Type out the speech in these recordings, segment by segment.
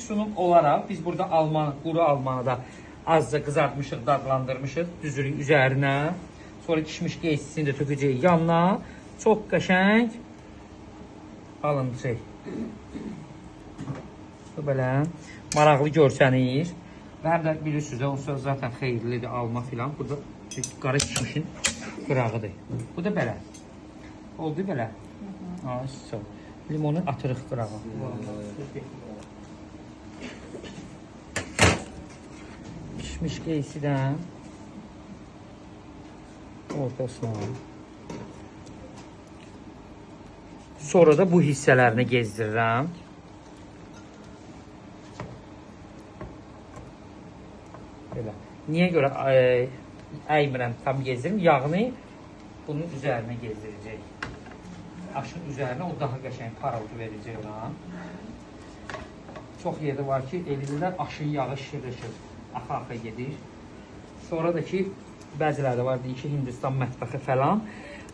sunum olaraq biz burada almanı, quru almanı da azca qızartmışıq, dadlandırmışıq düzürük üzərinə. Sonra kişmiş qeysisini də tökəcəyik yanına. Çox qəşəng alıncaq. Belə maraqlı görsənir. Və həm də bilirsiniz, onsuz zaten xeyirlidir alma filan. Burada qara kişmişin qırağıdır. Bu da belə. Oldu belə. Limonun atırıq qırağı. Kişmiş qeysidən ortasına. Sonra da bu hissələrini gezdirirəm. Belə. Niyə görə əymirəm, tam gezdirim? Yağını bunun üzərinə gezdirəcək. Aşın üzərinə o daha qəşəng parıltı verəcək ona. Çox yerdə var ki, eləyirlər aşın yağı şır-şır, axa-axa gedir. Sonra da ki, bəzilərdə var deyir ki, Hindistan mətbəxi falan.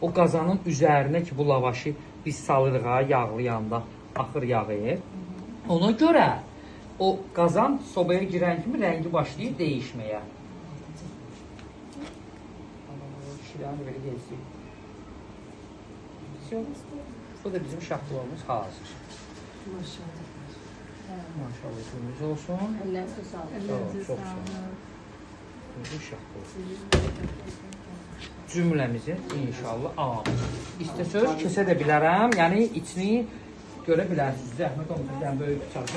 O qazanın üzərinə ki, bu lavaşı biz salırıq ha, yağlı yanda, axır yağı. Ona görə o qazan sobaya girən kimi rəngi başlayır dəyişməyə. Şirəni belə gezdik. Bu da bizim şaxtalarımız hazır. Maşallah. Maşallah, günümüz olsun. Əllərinizi sağlık. Çox sağ olun. Bu şaxtalar. Cümləmizin inşallah amin. İstəsəz kesə də bilərəm, yəni içini görə bilərsiniz. Zəhmət olmasa, böyük bıçaq.